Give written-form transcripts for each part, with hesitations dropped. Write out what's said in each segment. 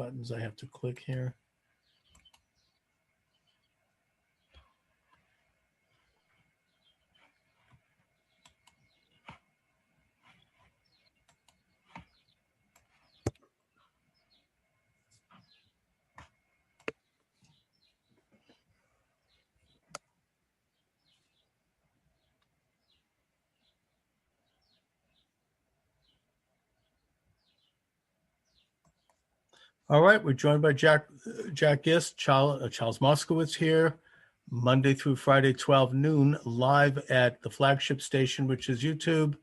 buttons I have to click here. All right, we're joined by Jack Gist, Charles Moscowitz here, Monday through Friday, 12 noon, live at the flagship station, which is YouTube,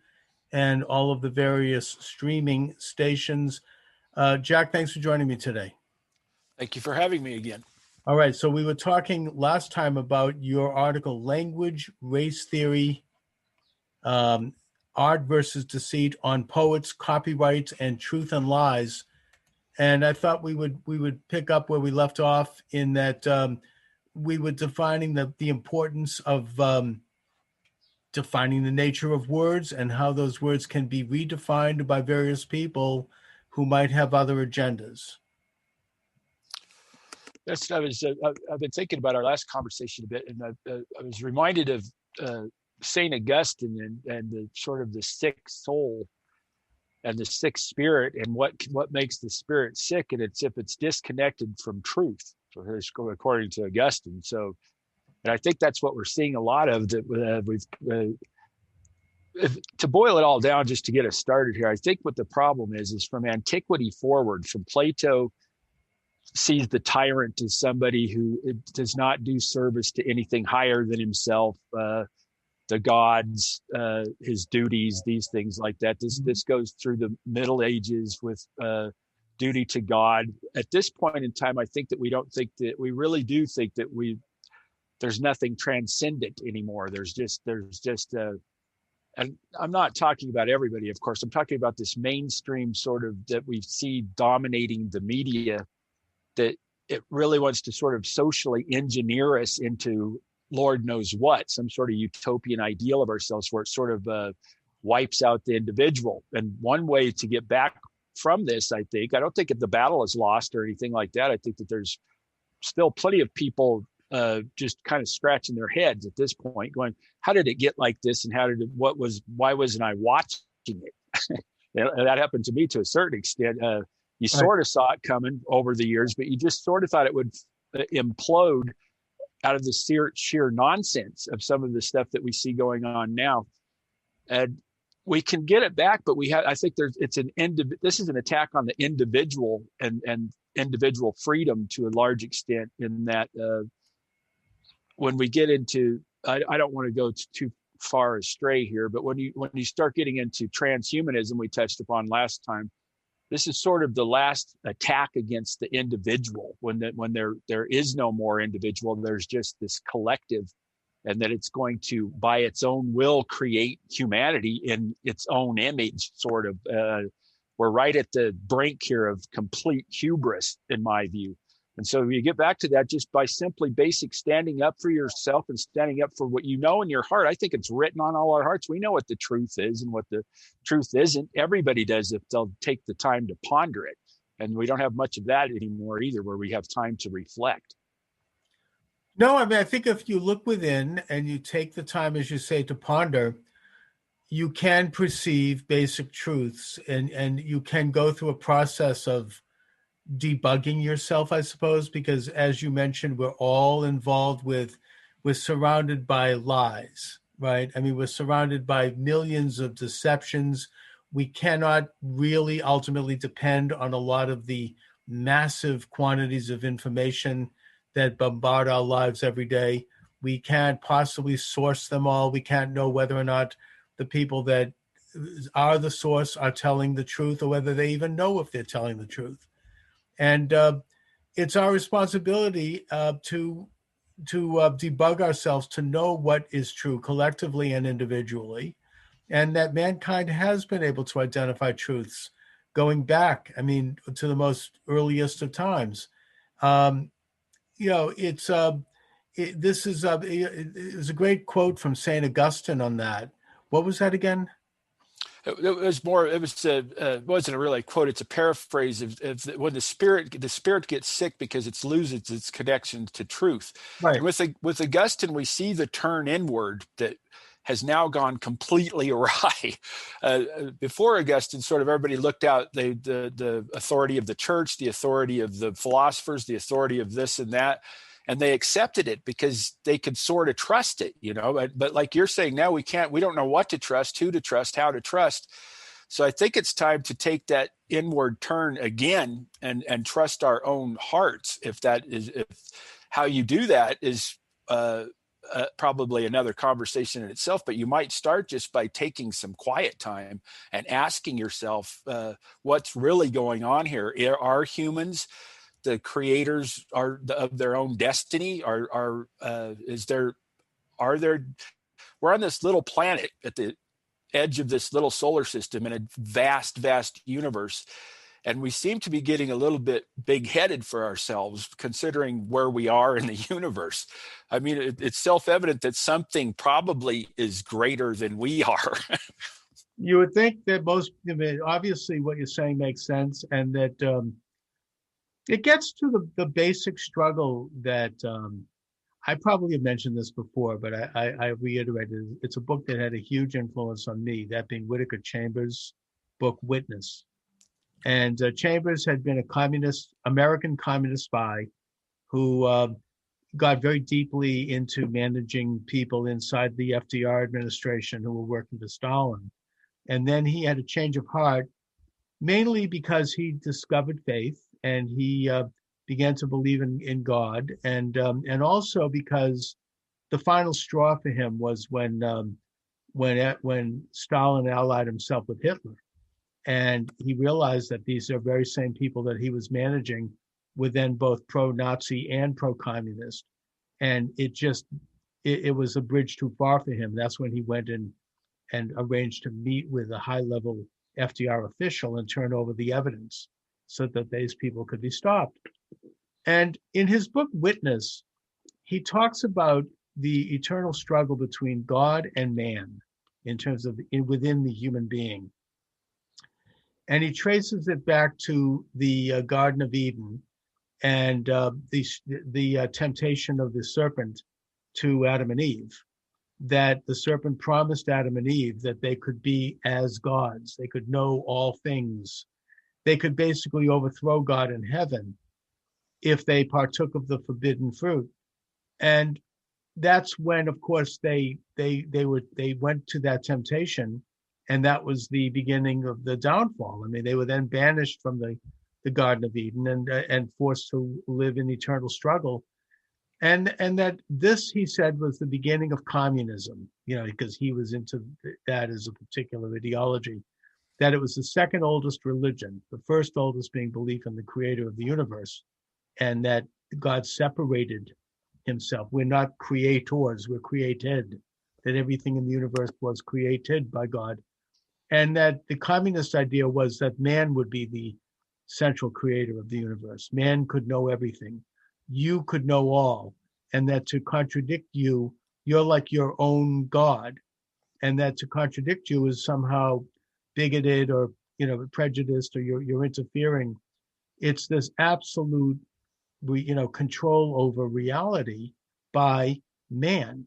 and all of the various streaming stations. Jack, thanks for joining me today. Thank you for having me again. All right, so we were talking last time about your article, Language, Race Theory, Art versus Deceit on Poets, Copyright, and Truth and Lies. And I thought we would pick up where we left off in that we were defining the importance of defining the nature of words and how those words can be redefined by various people who might have other agendas. I've been thinking about our last conversation a bit, and I was reminded of Saint Augustine and the sort of the sick soul and the sick spirit, and what makes the spirit sick, and it's if it's disconnected from truth, according to Augustine. So, and I think that's what we're seeing a lot of. That to boil it all down, just to get us started here, I think what the problem is from antiquity forward, from Plato sees the tyrant as somebody who does not do service to anything higher than himself. The gods, his duties, these things like that. This goes through the Middle Ages with duty to God. At this point in time, I think that we really do think that there's nothing transcendent anymore. There's just and I'm not talking about everybody, of course. I'm talking about this mainstream sort of that we see dominating the media, that it really wants to sort of socially engineer us into Lord knows what, some sort of utopian ideal of ourselves where it sort of wipes out the individual. And one way to get back from this, I don't think if the battle is lost or anything like that. I think that there's still plenty of people just kind of scratching their heads at this point going, how did it get like this? And why wasn't I watching it? That happened to me to a certain extent. You sort of saw it coming over the years, but you just sort of thought it would implode out of the sheer nonsense of some of the stuff that we see going on now. And we can get it back, but I think this is an attack on the individual and individual freedom to a large extent, in that when we get into, I don't want to go too far astray here, but when you start getting into transhumanism, we touched upon last time, this is sort of the last attack against the individual, when there is no more individual, there's just this collective, and that it's going to, by its own will, create humanity in its own image, sort of. We're right at the brink here of complete hubris, in my view. And so you get back to that just by simply basic standing up for yourself and standing up for what you know in your heart. I think it's written on all our hearts. We know what the truth is and what the truth isn't. Everybody does if they'll take the time to ponder it. And we don't have much of that anymore either, where we have time to reflect. No, I mean, I think if you look within and you take the time, as you say, to ponder, you can perceive basic truths, and you can go through a process of debugging yourself, I suppose, because as you mentioned, we're all involved we're surrounded by lies, right? I mean, we're surrounded by millions of deceptions. We cannot really ultimately depend on a lot of the massive quantities of information that bombard our lives every day. We can't possibly source them all. We can't know whether or not the people that are the source are telling the truth, or whether they even know if they're telling the truth. And it's our responsibility to debug ourselves, to know what is true collectively and individually, and that mankind has been able to identify truths going back, I mean, to the most earliest of times. This is a great quote from Saint Augustine on that. What was that again? It was more. It was wasn't a really quote. It's a paraphrase of when the spirit gets sick because it loses its connection to truth. Right. And with Augustine, we see the turn inward that has now gone completely awry. Before Augustine, sort of everybody looked out the authority of the church, the authority of the philosophers, the authority of this and that, and they accepted it because they could sort of trust it, but like you're saying now, we don't know what to trust, who to trust, how to trust. So I think it's time to take that inward turn again and trust our own hearts. If how you do that is probably another conversation in itself, but you might start just by taking some quiet time and asking yourself what's really going on here. Are humans the creators of their own destiny? We're on this little planet at the edge of this little solar system in a vast universe, and we seem to be getting a little bit big-headed for ourselves, considering where we are in the universe. I mean, it's self-evident that something probably is greater than we are. You would think that obviously what you're saying makes sense, and that it gets to the basic struggle that I probably have mentioned this before, but I reiterated. It's a book that had a huge influence on me, that being Whittaker Chambers' book, Witness. And Chambers had been a American communist spy who got very deeply into managing people inside the FDR administration who were working for Stalin. And then he had a change of heart, mainly because he discovered faith and he began to believe in God, and also because the final straw for him was when Stalin allied himself with Hitler, and he realized that these are very same people that he was managing were then both pro-Nazi and pro-communist, and it was a bridge too far for him. That's when he went in and arranged to meet with a high-level FDR official and turn over the evidence so that these people could be stopped. And in his book, Witness, he talks about the eternal struggle between God and man in terms of within the human being. And he traces it back to the Garden of Eden and the temptation of the serpent to Adam and Eve, that the serpent promised Adam and Eve that they could be as gods. They could know all things. They could basically overthrow God in heaven if they partook of the forbidden fruit. And that's when, of course, they went to that temptation, and that was the beginning of the downfall. I mean, they were then banished from the Garden of Eden and forced to live in eternal struggle. And that this, he said, was the beginning of communism, because he was into that as a particular ideology, that it was the second oldest religion, the first oldest being belief in the creator of the universe, and that God separated himself. We're not creators, we're created, that everything in the universe was created by God. And that the communist idea was that man would be the central creator of the universe. Man could know everything. You could know all. And that to contradict you, you're like your own God. And that to contradict you is somehow bigoted or, prejudiced, or you're interfering. It's this absolute, control over reality by man.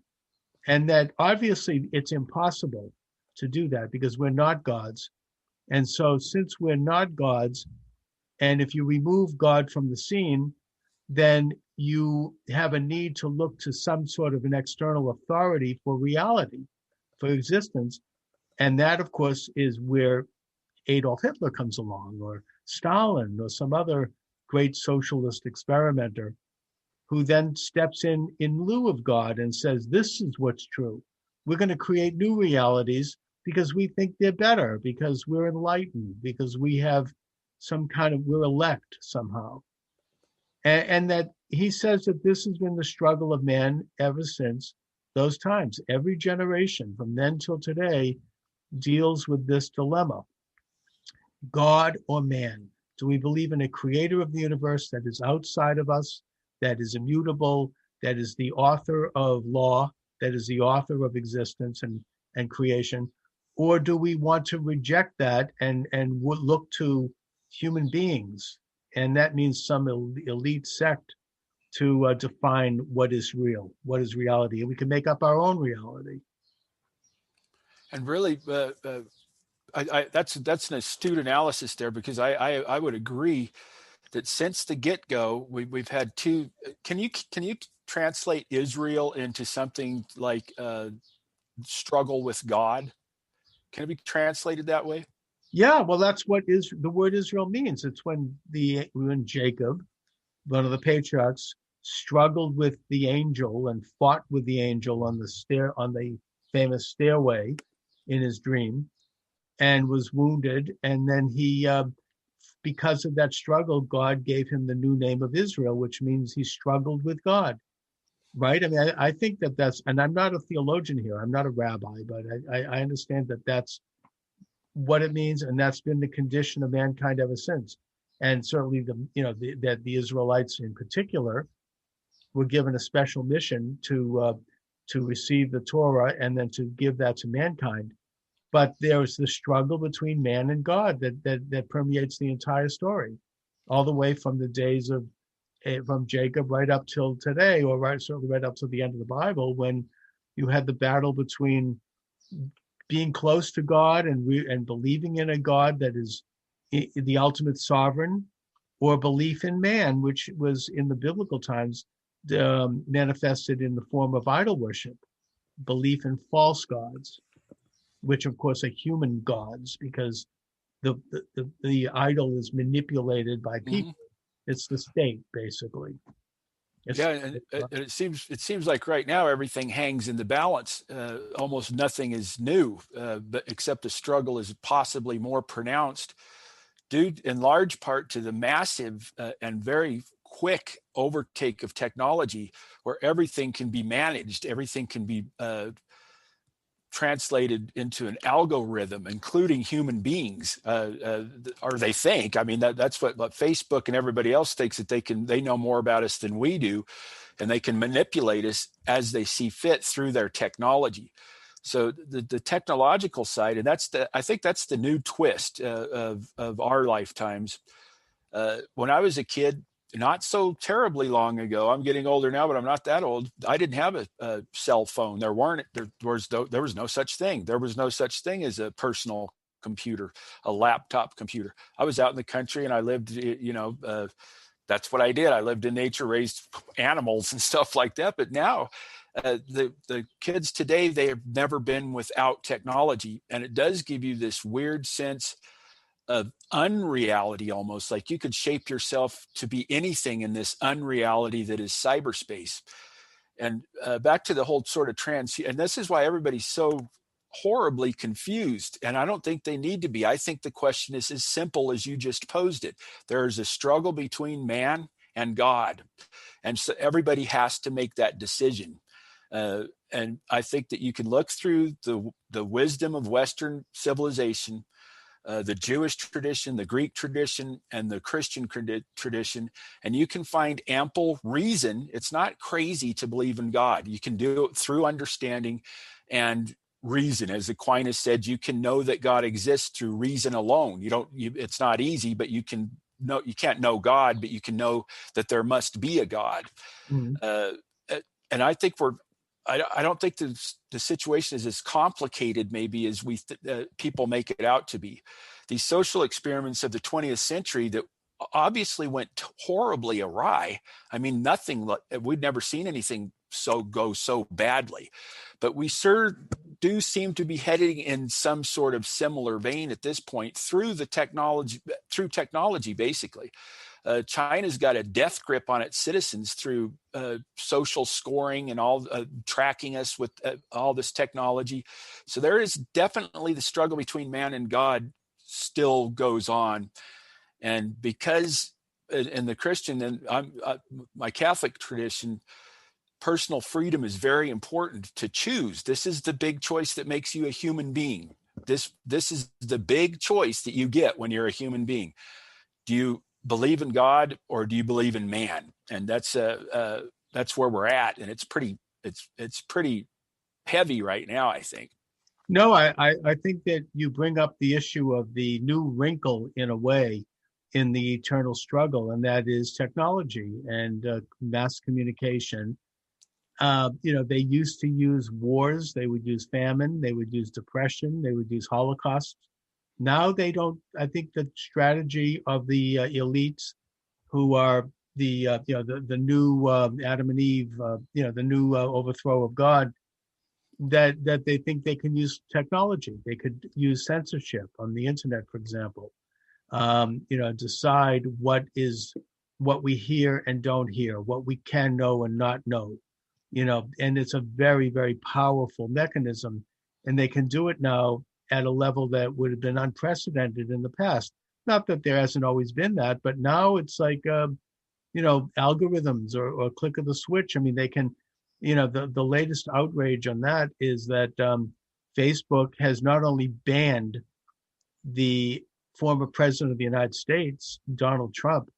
And that obviously it's impossible to do that because we're not gods. And so since we're not gods, and if you remove God from the scene, then you have a need to look to some sort of an external authority for reality, for existence. And that, of course, is where Adolf Hitler comes along, or Stalin, or some other great socialist experimenter who then steps in lieu of God and says, this is what's true. We're going to create new realities because we think they're better, because we're enlightened, because we have we're elect somehow. And that he says that this has been the struggle of man ever since those times. Every generation from then till today deals with this dilemma. God or man? Do we believe in a creator of the universe that is outside of us, that is immutable, that is the author of law, that is the author of existence and creation? or do we want to reject that and look to human beings? And that means some elite sect to define what is real, what is reality, and we can make up our own reality. And really, that's an astute analysis there, because I would agree that since the get-go, we've had two. Can you translate Israel into something like struggle with God? Can it be translated that way? Yeah, well, that's what is the word Israel means. It's when Jacob, one of the patriarchs, struggled with the angel and fought with the angel on the famous stairway in his dream, and was wounded. And then because of that struggle, God gave him the new name of Israel, which means he struggled with God. Right? I mean, I think that's, and I'm not a theologian here. I'm not a rabbi, but I understand that that's what it means, and that's been the condition of mankind ever since. And certainly, that the Israelites in particular were given a special mission to receive the Torah and then to give that to mankind. But there's the struggle between man and God that permeates the entire story, all the way from the days of from Jacob right up till today, or certainly right up to the end of the Bible, when you had the battle between being close to God and believing in a God that is the ultimate sovereign, or belief in man, which was in the biblical times manifested in the form of idol worship, belief in false gods, which of course are human gods, because the idol is manipulated by people. Mm-hmm. It's the state, basically. And it seems like right now everything hangs in the balance. Almost nothing is new, but except the struggle is possibly more pronounced, due in large part to the massive and very quick overtake of technology, where everything can be managed, everything can be translated into an algorithm, including human beings, or they think. I mean, that's what Facebook and everybody else thinks, that they know more about us than we do, and they can manipulate us as they see fit through their technology. So the technological side, and I think that's the new twist of our lifetimes. When I was a kid, not so terribly long ago, I'm getting older now, but I'm not that old, I didn't have a cell phone. There was no such thing. There was no such thing as a personal computer, a laptop computer. I was out in the country and I lived, that's what I did. I lived in nature, raised animals and stuff like that. But now the kids today, they have never been without technology. And it does give you this weird sense of unreality, almost like you could shape yourself to be anything in this unreality that is cyberspace. And back to the whole sort of and this is why everybody's so horribly confused. And I don't think they need to be. I think the question is as simple as you just posed it. There is a struggle between man and God. And so everybody has to make that decision. And I think that you can look through the wisdom of Western civilization, the Jewish tradition, the Greek tradition, and the Christian tradition, and you can find ample reason. It's not crazy to believe in God. You can do it through understanding and reason. As Aquinas said, you can know that God exists through reason alone. It's not easy, but you can know. You can't know God, but you can know that there must be a God. Mm-hmm. And I think I don't think the situation is as complicated maybe as people make it out to be. These social experiments of the 20th century that obviously went horribly awry. I mean, we'd never seen anything go so badly, but we do seem to be heading in some sort of similar vein at this point through technology, basically. China's got a death grip on its citizens through social scoring and all tracking us with all this technology. So there is definitely the struggle between man and God still goes on. And because in the Christian and my Catholic tradition, personal freedom is very important to choose. This is the big choice that makes you a human being. This is the big choice that you get when you're a human being. Do you believe in God or do you believe in man? And that's where we're at, and it's pretty heavy right now, I think. No, I think that you bring up the issue of the new wrinkle in a way in the eternal struggle, and that is technology and mass communication. They used to use wars, they would use famine, they would use depression, they would use Holocaust. Now they don't. I think the strategy of the elites who are the new Adam and Eve, the new overthrow of God, that they think they can use technology. They could use censorship on the internet, for example. Decide what we hear and don't hear, what we can know and not know. And it's a very, very powerful mechanism, and they can do it now at a level that would have been unprecedented in the past. Not that there hasn't always been that, but now it's like algorithms or click of the switch. I mean, they can, the latest outrage on that is that Facebook has not only banned the former president of the United States, Donald Trump,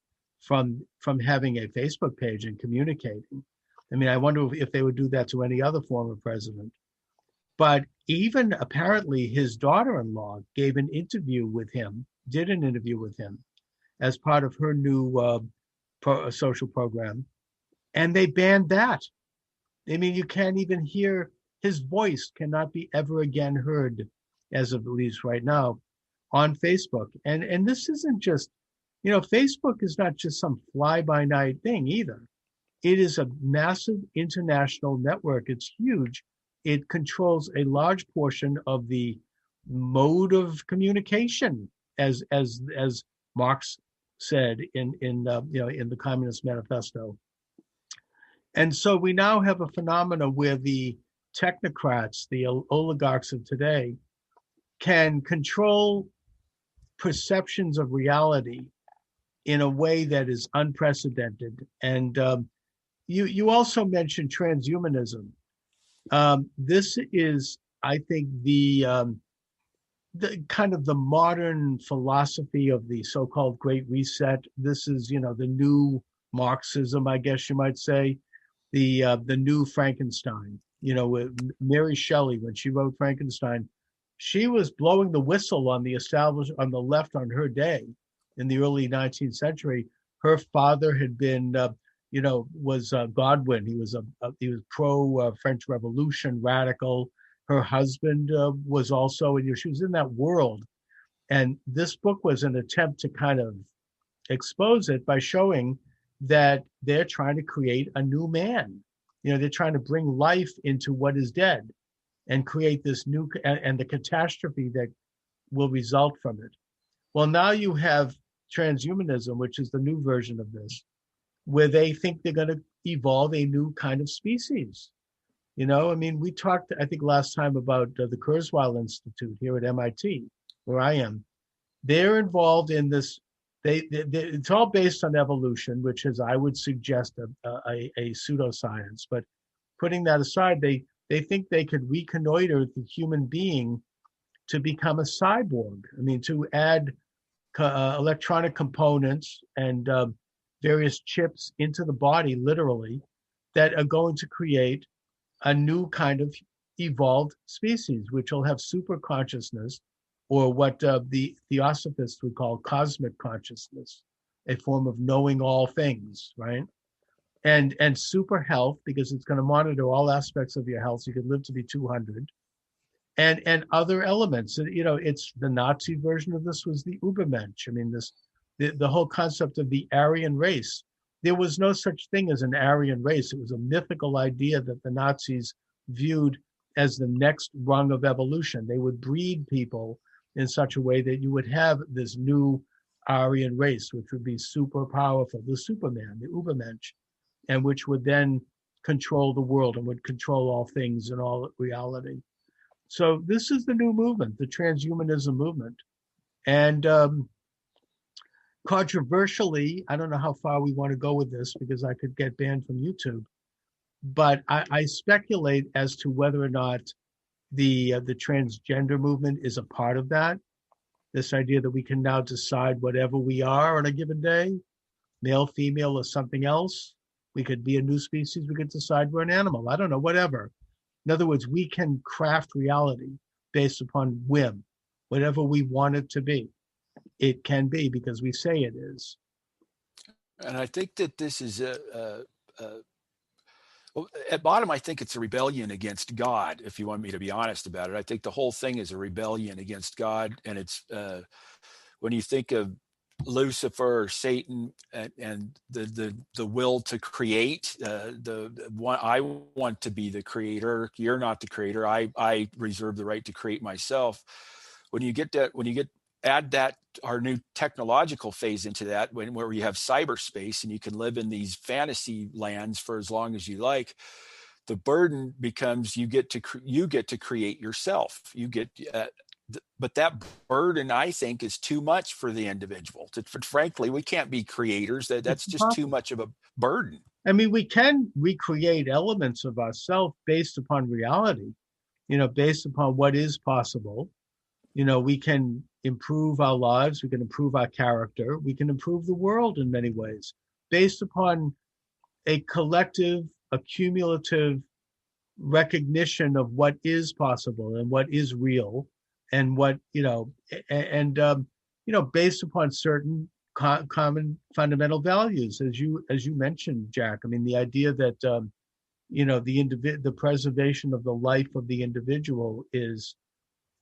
from having a Facebook page and communicating. I mean, I wonder if they would do that to any other former president. But even apparently his daughter-in-law did an interview with him as part of her new social program, and they banned that. I mean, you can't even hear his voice, cannot be ever again heard, as of at least right now, on Facebook. And this isn't just, Facebook is not just some fly-by-night thing either. It is a massive international network. It's huge. It controls a large portion of the mode of communication, as Marx said in the Communist Manifesto. And so we now have a phenomena where the technocrats, the oligarchs of today, can control perceptions of reality in a way that is unprecedented. And you also mentioned transhumanism. This is, I think, the kind of the modern philosophy of the so-called Great Reset. This is, the new Marxism, I guess you might say, the new Frankenstein. With Mary Shelley, when she wrote Frankenstein, she was blowing the whistle on the left on her day in the early 19th century. Her father had been, was Godwin. He was pro French Revolution, radical. Her husband was also, and she was in that world. And this book was an attempt to kind of expose it by showing that they're trying to create a new man. They're trying to bring life into what is dead and create this new, and the catastrophe that will result from it. Well, now you have transhumanism, which is the new version of this, where they think they're going to evolve a new kind of species. I mean, we talked, I think, last time about the Kurzweil Institute here at MIT, where I am. They're involved in this. It's all based on evolution, which is, I would suggest, a pseudoscience. But putting that aside, they think they could reconnoiter the human being to become a cyborg. I mean, to add electronic components and various chips into the body, literally, that are going to create a new kind of evolved species, which will have super consciousness, or what the Theosophists would call cosmic consciousness, a form of knowing all things, right? And super health, because it's going to monitor all aspects of your health. So you can live to be 200. And other elements. It's the Nazi version of this was the Übermensch. I mean, the whole concept of the Aryan race. There was no such thing as an Aryan race. It was a mythical idea that the Nazis viewed as the next rung of evolution. They would breed people in such a way that you would have this new Aryan race, which would be super powerful, the Superman, the Übermensch, and which would then control the world and would control all things and all reality. So this is the new movement, the transhumanism movement. And controversially, I don't know how far we want to go with this because I could get banned from YouTube, but I speculate as to whether or not the transgender movement is a part of that. This idea that we can now decide whatever we are on a given day, male, female, or something else. We could be a new species. We could decide we're an animal. I don't know, whatever. In other words, we can craft reality. based upon whim. Whatever we want it to be, it can be because we say it is. And I think that this is well, at bottom, I think it's a rebellion against God. If you want me to be honest about it, I think the whole thing is a rebellion against God. And it's when you think of Lucifer or Satan and the will to create, the one, I want to be the creator. You're not the creator. I reserve the right to create myself. When you get add that our new technological phase into that, where you have cyberspace and you can live in these fantasy lands for as long as you like, the burden becomes you get to create yourself. But that burden, I think, is too much for the individual. Frankly, we can't be creators. That's just too much of a burden. I mean, we can recreate elements of ourselves based upon reality, based upon what is possible. We can improve our lives, we can improve our character, we can improve the world in many ways, based upon a collective, accumulative recognition of what is possible and what is real, and what, based upon certain common fundamental values, as you mentioned, Jack. I mean, the idea that, the preservation of the life of the individual is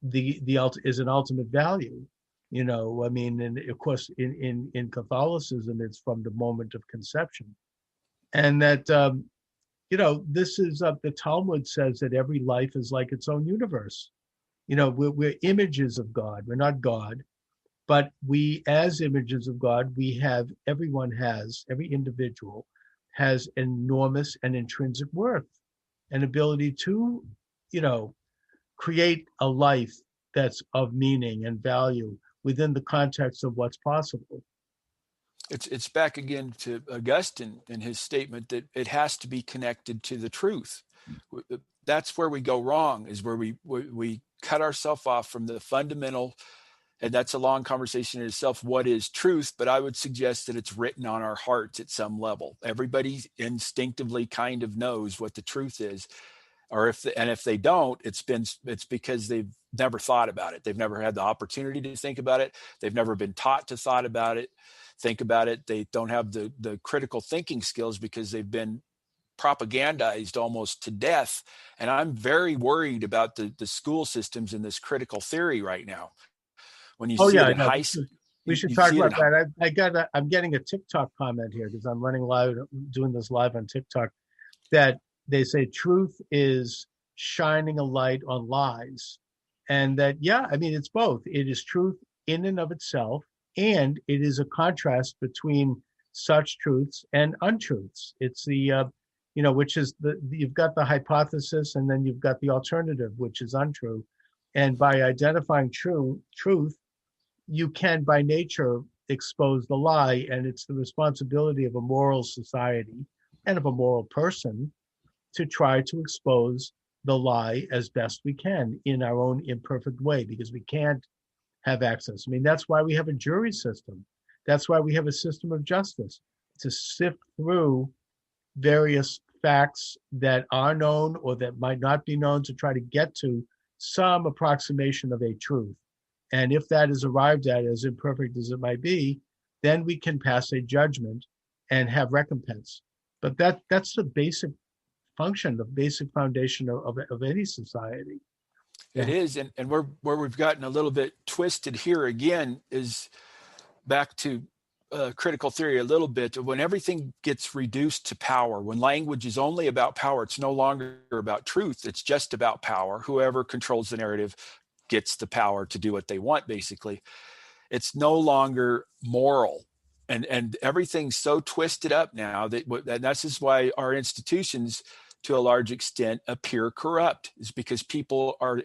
an ultimate value. I mean, and of course in Catholicism it's from the moment of conception, and that this is the Talmud says that every life is like its own universe. We're images of God. We're not God, but we, as images of God, every individual has enormous and intrinsic worth and ability to create a life that's of meaning and value within the context of what's possible. It's back again to Augustine and his statement that it has to be connected to the truth. That's where we go wrong, is where we cut ourselves off from the fundamental, and that's a long conversation in itself, what is truth? But I would suggest that it's written on our hearts at some level. Everybody instinctively kind of knows what the truth is. Or if they don't, it's because they've never thought about it. They've never had the opportunity to think about it. They've never been taught to think about it. They don't have the critical thinking skills because they've been propagandized almost to death. And I'm very worried about the school systems in this critical theory right now. When you see it in high school. We should talk about that. I'm getting a TikTok comment here because I'm running live, doing this live on TikTok, that they say truth is shining a light on lies. And that, it's both. It is truth in and of itself, and it is a contrast between such truths and untruths. It's the, which is you've got the hypothesis and then you've got the alternative, which is untrue. And by identifying truth, you can by nature expose the lie. And it's the responsibility of a moral society and of a moral person to try to expose the lie as best we can in our own imperfect way, because we can't have access. I mean, that's why we have a jury system. That's why we have a system of justice, to sift through various facts that are known or that might not be known, to try to get to some approximation of a truth. And if that is arrived at, as imperfect as it might be, then we can pass a judgment and have recompense. But that's the basic function, the basic foundation of any society. It is. And where we've gotten a little bit twisted here again is back to critical theory a little bit. When everything gets reduced to power, when language is only about power, it's no longer about truth. It's just about power. Whoever controls the narrative gets the power to do what they want, basically. It's no longer moral. And everything's so twisted up now and this is why our institutions, to a large extent, appear corrupt, is because people are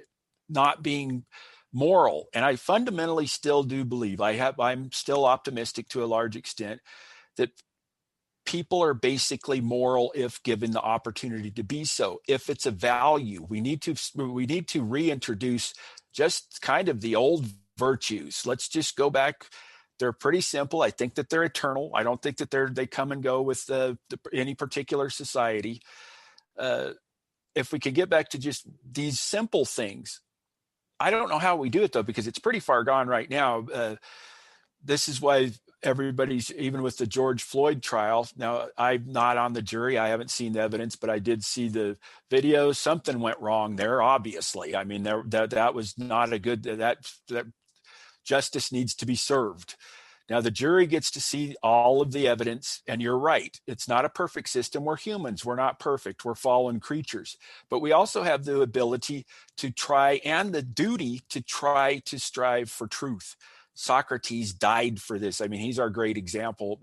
not being moral. And I fundamentally still do believe, I'm still optimistic to a large extent, that people are basically moral if given the opportunity to be so. If it's a value, we need to reintroduce just kind of the old virtues. Let's just go back. They're pretty simple. I think that they're eternal. I don't think that they come and go with any particular society. If we could get back to just these simple things, I don't know how we do it though, because it's pretty far gone right now. This is why everybody's, even with the George Floyd trial. Now, I'm not on the jury. I haven't seen the evidence, but I did see the video. Something went wrong there, obviously. I mean, that was not a good, that justice needs to be served. Now, the jury gets to see all of the evidence, and you're right. It's not a perfect system. We're humans. We're not perfect. We're fallen creatures. But we also have the ability to try, and the duty to try to strive for truth. Socrates died for this. I mean, he's our great example.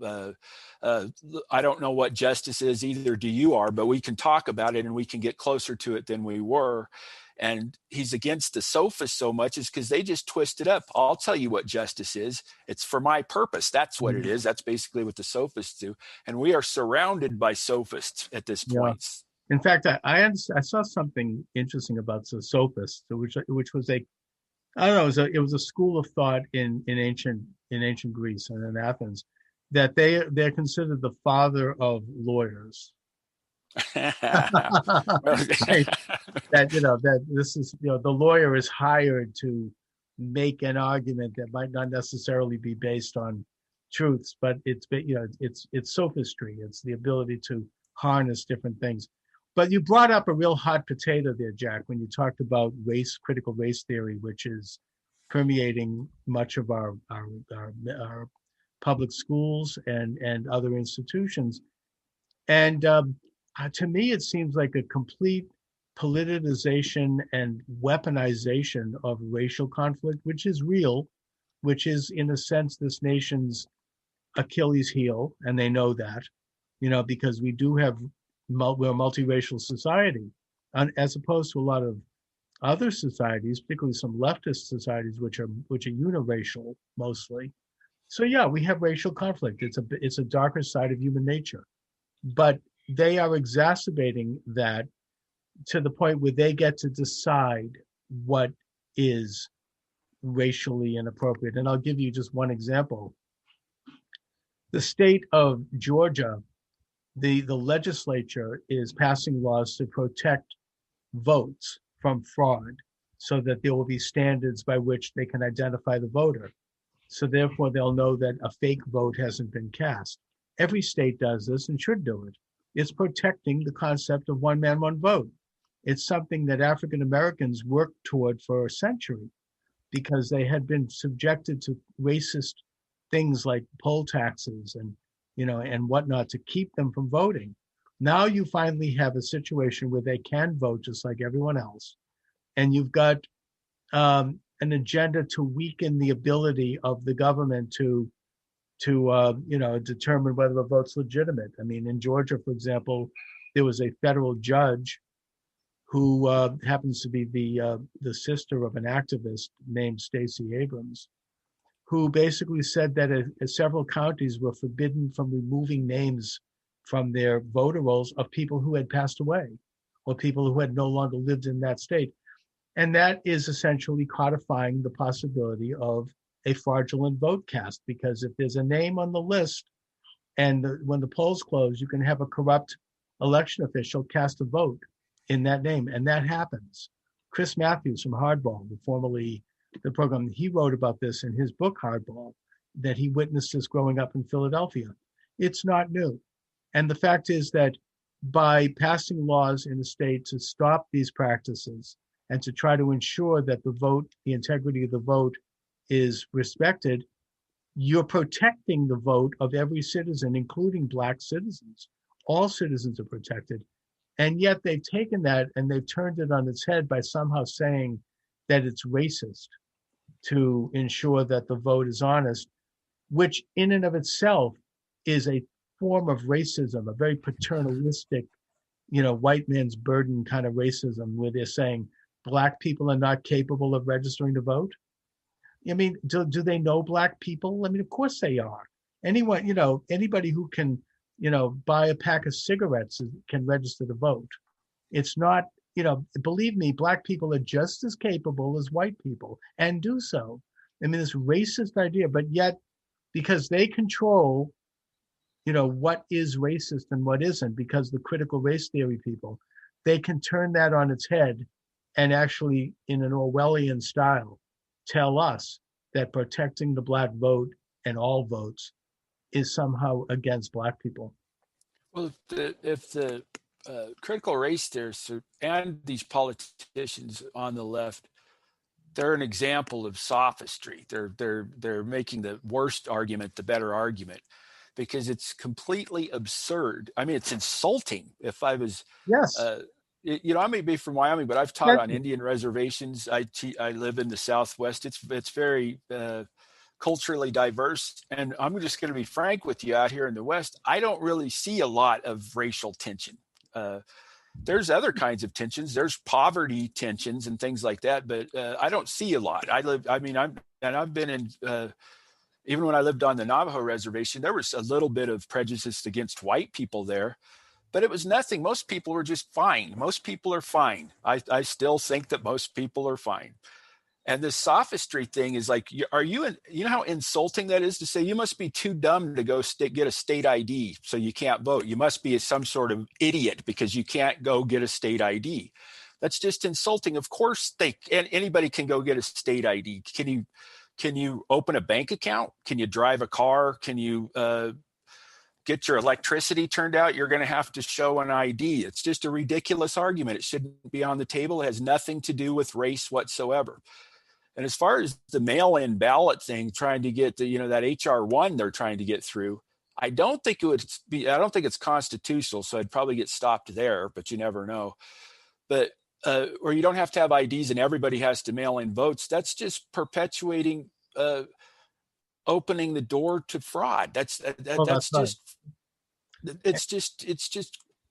I don't know what justice is, either do you are, but we can talk about it and we can get closer to it than we were. And he's against the sophists so much is because they just twist it up. I'll tell you what justice is. It's for my purpose. That's what it is. That's basically what the sophists do. And we are surrounded by sophists at this point. In fact, I saw something interesting about the sophists, which was I don't know, it was a school of thought in ancient Greece and in Athens, that they're considered the father of lawyers. that this is, the lawyer is hired to make an argument that might not necessarily be based on truths, but it's sophistry. It's the ability to harness different things. But you brought up a real hot potato there, Jack, when you talked about critical race theory, which is permeating much of our public schools and other institutions. And to me, it seems like a complete politicization and weaponization of racial conflict, which is real, which is, in a sense, this nation's Achilles heel, and they know that, because we do have, we're a multiracial society, as opposed to a lot of other societies, particularly some leftist societies, which are uniracial mostly. So yeah, we have racial conflict. It's a darker side of human nature, but they are exacerbating that to the point where they get to decide what is racially inappropriate. And I'll give you just one example. The state of Georgia, the legislature is passing laws to protect votes from fraud so that there will be standards by which they can identify the voter. So therefore, they'll know that a fake vote hasn't been cast. Every state does this and should do it. It's protecting the concept of one man, one vote. It's something that African Americans worked toward for a century because they had been subjected to racist things like poll taxes and whatnot to keep them from voting. Now you finally have a situation where they can vote just like everyone else. And you've got an agenda to weaken the ability of the government to determine whether a vote's legitimate. I mean, in Georgia, for example, there was a federal judge who happens to be the sister of an activist named Stacey Abrams, who basically said that several counties were forbidden from removing names from their voter rolls of people who had passed away or people who had no longer lived in that state. And that is essentially codifying the possibility of a fraudulent vote cast, because if there's a name on the list and when the polls close, you can have a corrupt election official cast a vote in that name. And that happens. Chris Matthews from Hardball, formerly the program, he wrote about this in his book, Hardball, that he witnessed this growing up in Philadelphia. It's not new. And the fact is that by passing laws in the state to stop these practices and to try to ensure that the integrity of the vote is respected, you're protecting the vote of every citizen, including Black citizens. All citizens are protected. And yet they've taken that and they've turned it on its head by somehow saying that it's racist to ensure that the vote is honest, which in and of itself is a form of racism, a very paternalistic, white man's burden kind of racism, where they're saying Black people are not capable of registering to vote. I mean, do they know Black people? I mean, of course they are. Anyone, anybody who can, buy a pack of cigarettes can register to vote. It's not, believe me, Black people are just as capable as white people and do so. I mean, this racist idea, but yet because they control, what is racist and what isn't, because the critical race theory people, they can turn that on its head and actually in an Orwellian style tell us that protecting the black vote and all votes is somehow against black people. Well, if the critical race theorists and these politicians on the left, they're an example of sophistry. They're making the worst argument the better argument, because it's completely absurd. I mean, it's insulting. If I was, Yes. I may be from Wyoming, but I've taught on Indian reservations. I live in the Southwest. It's very culturally diverse, and I'm just going to be frank with you. Out here in the West, I don't really see a lot of racial tension. There's other kinds of tensions. There's poverty tensions and things like that, but I don't see a lot. I've been in. Even when I lived on the Navajo reservation, there was a little bit of prejudice against white people there, but it was nothing. Most people were just fine. Most people are fine. I still think that most people are fine. And this sophistry thing is like, you know how insulting that is to say you must be too dumb to go get a state ID so you can't vote. You must be some sort of idiot because you can't go get a state ID. That's just insulting. Of course, anybody can go get a state ID. Can you open a bank account? Can you drive a car? Can you get your electricity turned out? You're going to have to show an ID. It's just a ridiculous argument. It shouldn't be on the table. It has nothing to do with race whatsoever. And as far as the mail-in ballot thing, trying to get that HR1 they're trying to get through, I don't think it's constitutional, so I'd probably get stopped there, but you never know. But or you don't have to have IDs and everybody has to mail in votes. That's just perpetuating, opening the door to fraud. That's just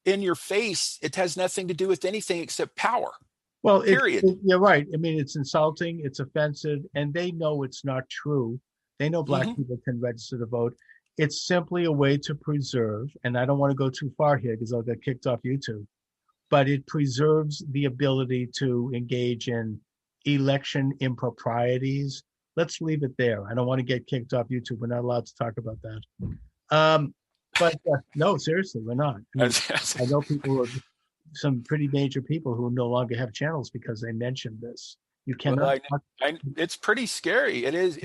in your face. It has nothing to do with anything except power. Well, period. You're right. I mean, it's insulting, it's offensive, and they know it's not true. They know black people can register to vote. It's simply a way to preserve, and I don't want to go too far here because I'll get kicked off YouTube, but it preserves the ability to engage in election improprieties. Let's leave it there. I don't want to get kicked off YouTube. We're not allowed to talk about that. But no, seriously, we're not. I know people, some pretty major people who no longer have channels because they mentioned this. You cannot. It's pretty scary. It is.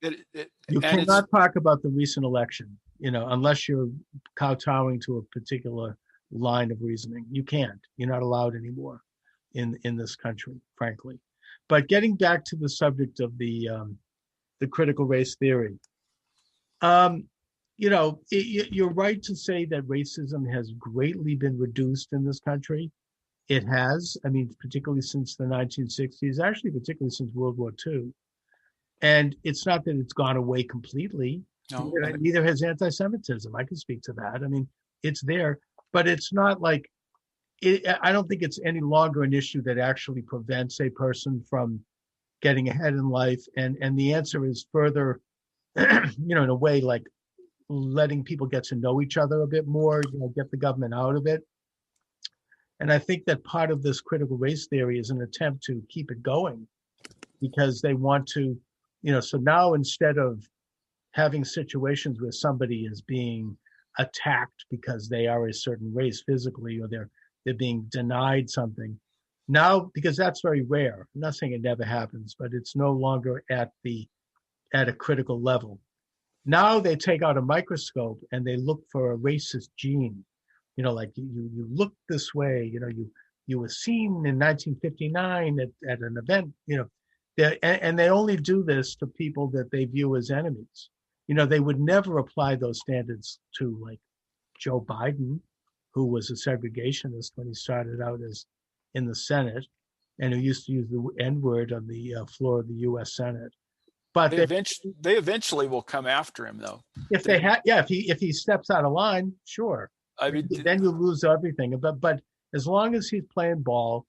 You cannot talk about the recent election, unless you're kowtowing to a particular line of reasoning. You can't. You're not allowed anymore in this country, frankly. But getting back to the subject of the critical race theory, you're right to say that racism has greatly been reduced in this country. It has. I mean, particularly since the 1960s, actually, particularly since World War II. And it's not that it's gone away completely. No. Neither has anti-Semitism. I can speak to that. I mean, it's there, but it's not like, I don't think it's any longer an issue that actually prevents a person from getting ahead in life. And the answer is further, in a way, like letting people get to know each other a bit more, get the government out of it. And I think that part of this critical race theory is an attempt to keep it going because they want to, so now instead of having situations where somebody is being attacked because they are a certain race physically, or they're being denied something now, because that's very rare. I'm not saying it never happens, but it's no longer at a critical level. Now they take out a microscope and they look for a racist gene, like you look this way, you were seen in 1959 at an event, and they only do this to people that they view as enemies. They would never apply those standards to like Joe Biden, who was a segregationist when he started out as in the Senate, and who used to use the N-word on the floor of the U.S. Senate. But they eventually will come after him, though. If he steps out of line, sure. I mean, then you lose everything. But as long as he's playing ball,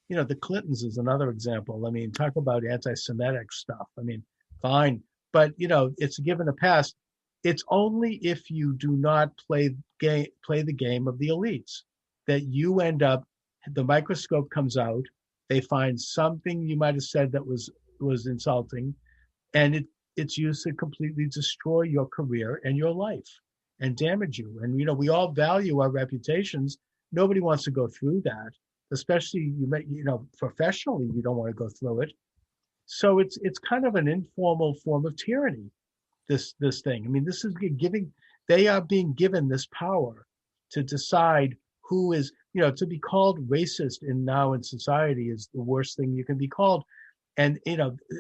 the Clintons is another example. I mean, talk about anti-Semitic stuff. I mean, fine, but it's a given a pass. It's only if you do not play the game of the elites that you end up. The microscope comes out. They find something you might have said that was insulting, and it's used to completely destroy your career and your life and damage you. And we all value our reputations. Nobody wants to go through that. especially professionally, you don't want to go through it. So it's kind of an informal form of tyranny. This thing. I mean, this is giving. They are being given this power to decide who is, to be called racist in society is the worst thing you can be called, and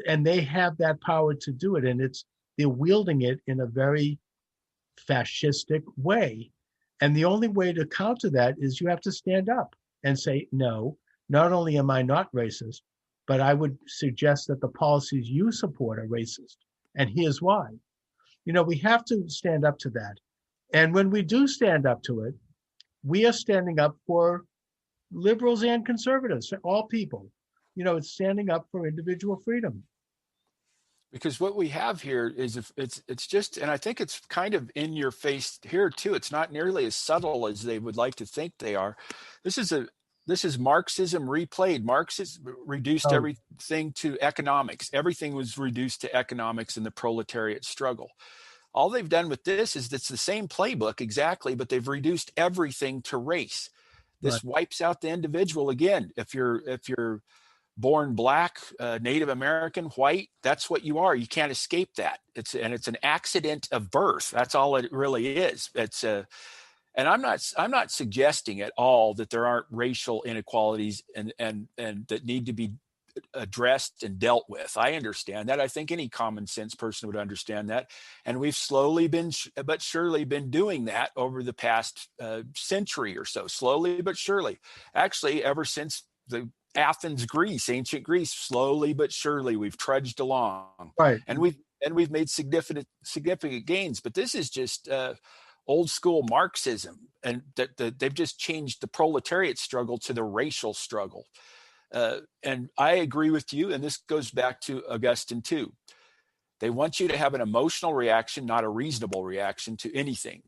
and they have that power to do it, and they're wielding it in a very fascistic way. And the only way to counter that is you have to stand up and say, no, not only am I not racist, but I would suggest that the policies you support are racist. And here's why. We have to stand up to that. And when we do stand up to it, we are standing up for liberals and conservatives, all people. It's standing up for individual freedom. Because what we have here is, if it's just, and I think it's kind of in your face here too. It's not nearly as subtle as they would like to think they are. This is Marxism replayed. Marxism reduced everything to economics. Everything was reduced to economics in the proletariat struggle. All they've done with this is it's the same playbook exactly, but they've reduced everything to race. This wipes out the individual again. If you're born black, Native American, white, that's what you are. You can't escape that. It's an accident of birth. That's all it really is. And I'm not suggesting at all that there aren't racial inequalities and that need to be addressed and dealt with. I understand that. I think any common sense person would understand that. And we've slowly but surely been doing that over the past century or so, slowly but surely. Actually, ever since the Athens, Greece, ancient Greece, slowly but surely we've trudged along. Right. And we've made significant gains. But this is just old school Marxism, and that they've just changed the proletariat struggle to the racial struggle. And I agree with you, and this goes back to Augustine too. They want you to have an emotional reaction, not a reasonable reaction to anything.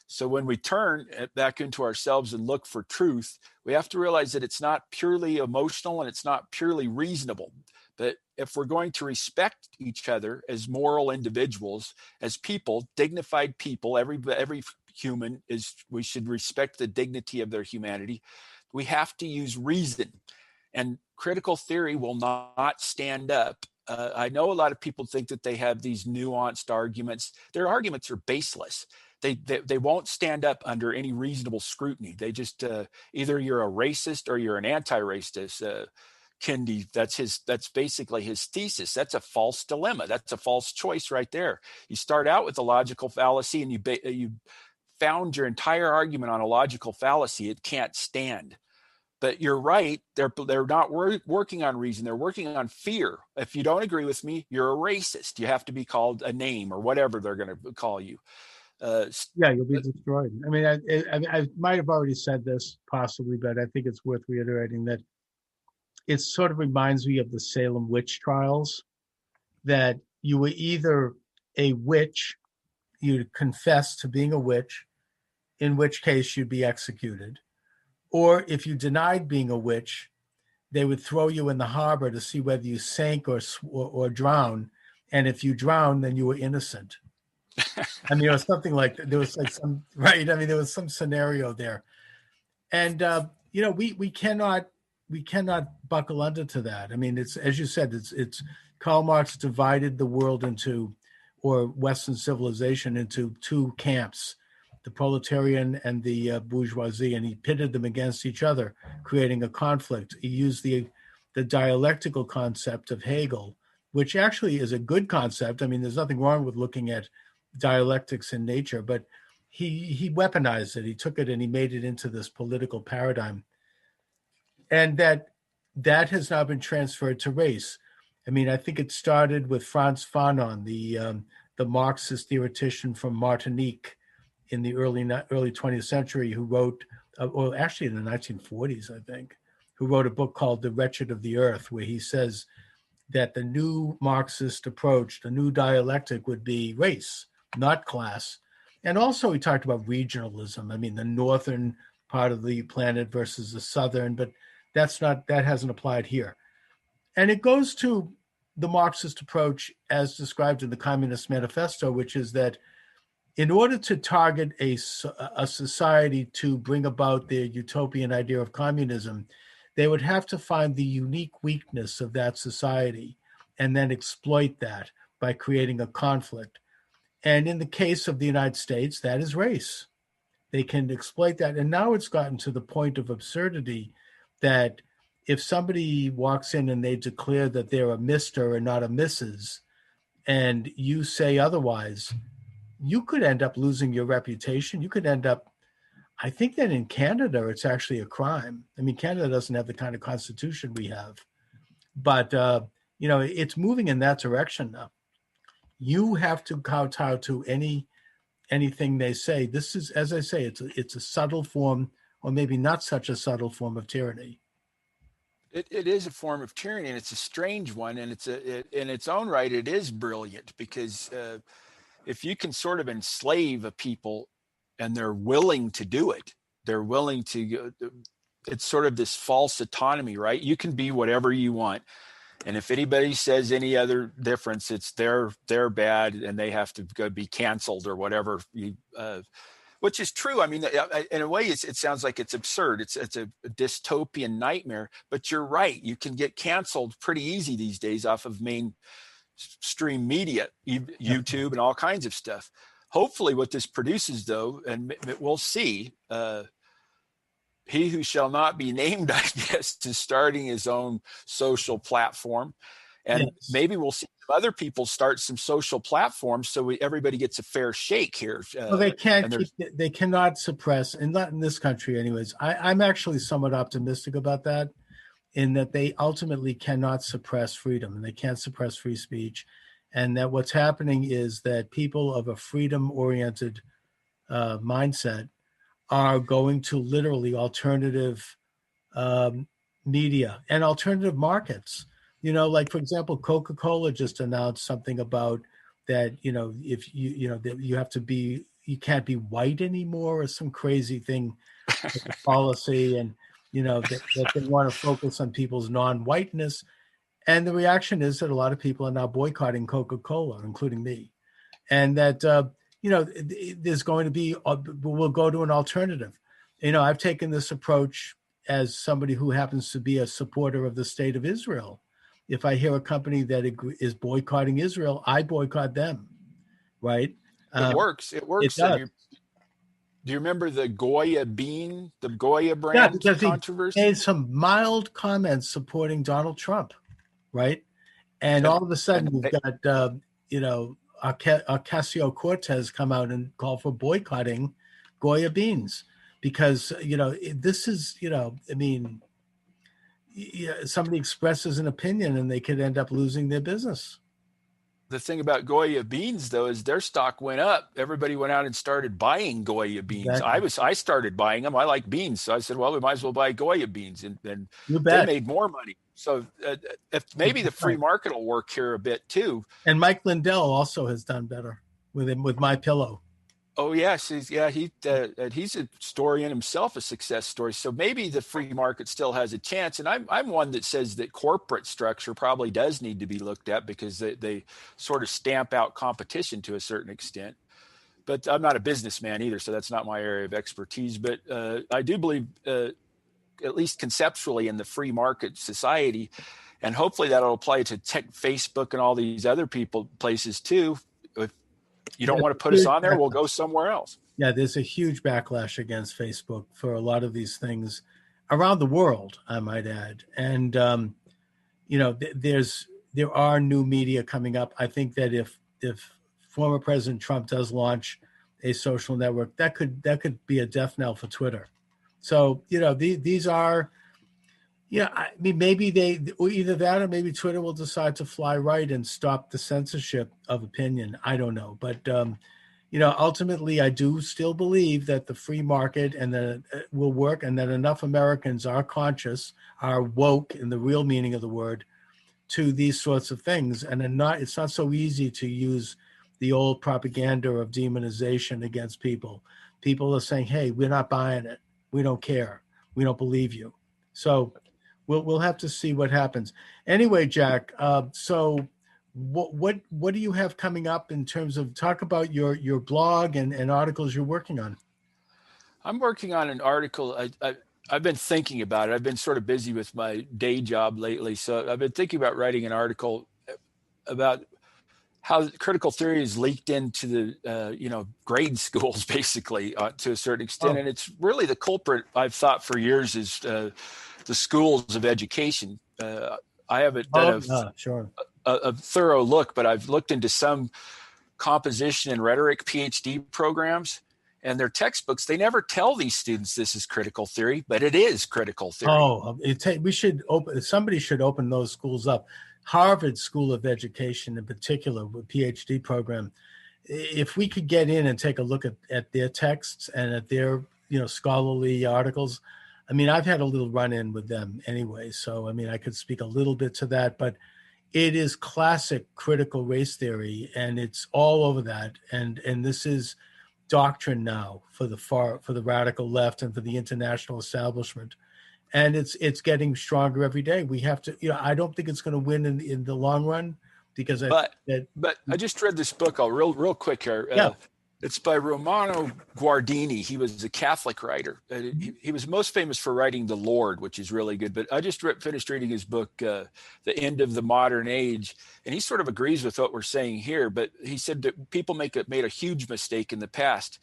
So when we turn back into ourselves and look for truth, we have to realize that it's not purely emotional and it's not purely reasonable. But if we're going to respect each other as moral individuals, as people, dignified people, every human we should respect the dignity of their humanity. We have to use reason. And critical theory will not stand up. I know a lot of people think that they have these nuanced arguments. Their arguments are baseless. They won't stand up under any reasonable scrutiny. They just either you're a racist or you're an anti-racist. Kendi, that's basically his thesis. That's a false dilemma. That's a false choice right there. You start out with a logical fallacy and you found your entire argument on a logical fallacy. It can't stand. But you're right. They're not working on reason. They're working on fear. If you don't agree with me, you're a racist. You have to be called a name or whatever they're going to call you. You'll be destroyed. I mean, I might have already said this possibly, but I think it's worth reiterating that it sort of reminds me of the Salem witch trials, that you were either a witch, you'd confess to being a witch, in which case you'd be executed. Or if you denied being a witch, they would throw you in the harbor to see whether you sank or drowned. And if you drowned, then you were innocent. I mean, it was something like there was like some right. I mean, there was some scenario there, and we cannot buckle under to that. I mean, it's, as you said, it's Karl Marx divided the world or Western civilization into two camps, the proletarian and the bourgeoisie, and he pitted them against each other, creating a conflict. He used the dialectical concept of Hegel, which actually is a good concept. I mean, there's nothing wrong with looking at dialectics in nature, but he weaponized it. He took it and he made it into this political paradigm. And that has now been transferred to race. I mean, I think it started with Frantz Fanon, the Marxist theoretician from Martinique in the early 20th century, who wrote, or actually in the 1940s, I think, who wrote a book called The Wretched of the Earth, where he says that the new Marxist approach, the new dialectic would be race, not class. And also he talked about regionalism. I mean, the northern part of the planet versus the southern, but that hasn't applied here. And it goes to the Marxist approach as described in the Communist Manifesto, which is that in order to target a society to bring about their utopian idea of communism, They would have to find the unique weakness of that society and then exploit that by creating a conflict. And in the case of the United States, that is race. They can exploit that. And now it's gotten to the point of absurdity that if somebody walks in and they declare that they're a Mr. and not a Mrs., and you say otherwise, you could end up losing your reputation. You could end up, I think that in Canada, it's actually a crime. I mean, Canada doesn't have the kind of constitution we have, but, it's moving in that direction now. You have to kowtow to anything they say. This is, as I say, it's a subtle form, or maybe not such a subtle form of tyranny. It is a form of tyranny, and it's a strange one, and in its own right, it is brilliant, because if you can sort of enslave a people and they're willing to do it, they're willing to, it's sort of this false autonomy, right? You can be whatever you want. And if anybody says any other difference, it's they're bad and they have to go be canceled or whatever. Which is true. I mean, in a way, it sounds like it's absurd. It's a dystopian nightmare. But you're right. You can get canceled pretty easy these days off of mainstream media, YouTube, and all kinds of stuff. Hopefully, what this produces, though, and we'll see. He who shall not be named, I guess, is starting his own social platform. And maybe we'll see some other people start some social platforms so everybody gets a fair shake here. Well, they can't. They cannot suppress, and not in this country anyways. I'm actually somewhat optimistic about that, in that they ultimately cannot suppress freedom, and they can't suppress free speech. And that what's happening is that people of a freedom-oriented mindset are going to literally alternative media and alternative markets. Like, for example, Coca-Cola just announced something about that, if that you have to be, you can't be white anymore, or some crazy thing, like policy, and, that they want to focus on people's non-whiteness. And the reaction is that a lot of people are now boycotting Coca-Cola, including me. And that, there's going to be, we'll go to an alternative. I've taken this approach as somebody who happens to be a supporter of the state of Israel. If I hear a company that is boycotting Israel, I boycott them, right? It works. It works. It does. Do you remember the Goya bean, the Goya brand controversy? He made some mild comments supporting Donald Trump, right? And all of a sudden, you've got, Ocasio-Cortez come out and call for boycotting Goya beans, because, this is, somebody expresses an opinion and they could end up losing their business. The thing about Goya beans, though, is their stock went up. Everybody went out and started buying Goya beans. Exactly. I started buying them. I like beans. So I said, well, we might as well buy Goya beans. And they made more money. So if maybe the free market will work here a bit too. And Mike Lindell also has done better with My Pillow. Oh yes, he's a story in himself, a success story. So maybe the free market still has a chance. And I'm one that says that corporate structure probably does need to be looked at, because they sort of stamp out competition to a certain extent. But I'm not a businessman either, so that's not my area of expertise. But I do believe, at least conceptually, in the free market society, and hopefully that'll apply to Facebook and all these other places too. If you don't want to put us on there, we'll go somewhere else. Yeah, there's a huge backlash against Facebook for a lot of these things around the world, I might add. And there are new media coming up. I think that if former President Trump does launch a social network, that could be a death knell for Twitter. So, these are, I mean, maybe either that, or maybe Twitter will decide to fly right and stop the censorship of opinion. I don't know. But, ultimately, I do still believe that the free market and that will work, and that enough Americans are conscious, are woke in the real meaning of the word, to these sorts of things. And it's not so easy to use the old propaganda of demonization against people. People are saying, hey, we're not buying it. We don't care. We don't believe you. So we'll have to see what happens. Anyway, Jack, so what do you have coming up in terms of, talk about your blog and articles you're working on? I'm working on an article. I've been thinking about it. I've been sort of busy with my day job lately. So I've been thinking about writing an article about how critical theory is leaked into the grade schools, basically, to a certain extent. Oh, And it's really the culprit, I've thought for years, is the schools of education. I haven't done sure. a thorough look, but I've looked into some composition and rhetoric PhD programs, and their textbooks, they never tell these students this is critical theory, but it is critical theory. Oh, we should open. Somebody should open those schools up. Harvard School of Education, in particular, with PhD program. If we could get in and take a look at their texts and at their scholarly articles, I mean, I've had a little run-in with them anyway, so I mean, I could speak a little bit to that, but it is classic critical race theory, and it's all over that, and this is doctrine now for the radical left and for the international establishment, and it's getting stronger every day. We have to, I don't think it's going to win in the long run, because but I just read this book. Real quick here. Yeah. It's by Romano Guardini. He was a Catholic writer. He was most famous for writing The Lord, which is really good. But I just finished reading his book, The End of the Modern Age. And he sort of agrees with what we're saying here. But he said that people made a huge mistake in the past,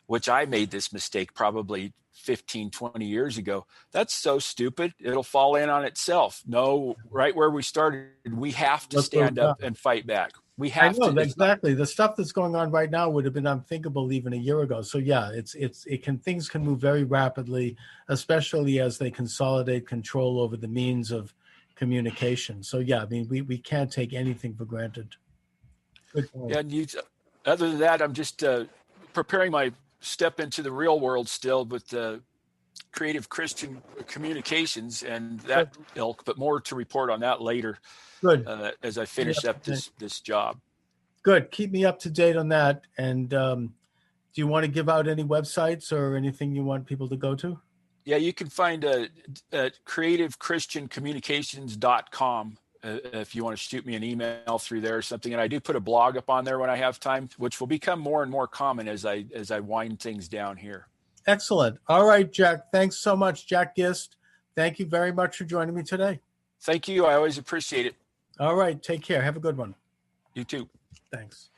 which I made this mistake probably 15, 20 years ago. That's so stupid. It'll fall in on itself. No, right where we started, we have to stand up and fight back. We have to. Exactly. The stuff that's going on right now would have been unthinkable even a year ago. So yeah, things can move very rapidly, especially as they consolidate control over the means of communication. So yeah, I mean, we can't take anything for granted. Good point. Yeah, and other than that, I'm just preparing my step into the real world still with creative Christian communications and that ilk, but more to report on that later. Good. As I finish up this job. Good. Keep me up to date on that. And do you want to give out any websites or anything you want people to go to? Yeah, you can find at creativechristiancommunications.com if you want to shoot me an email through there or something. And I do put a blog up on there when I have time, which will become more and more common as I wind things down here. Excellent. All right, Jack. Thanks so much, Jack Gist. Thank you very much for joining me today. Thank you. I always appreciate it. All right. Take care. Have a good one. You too. Thanks.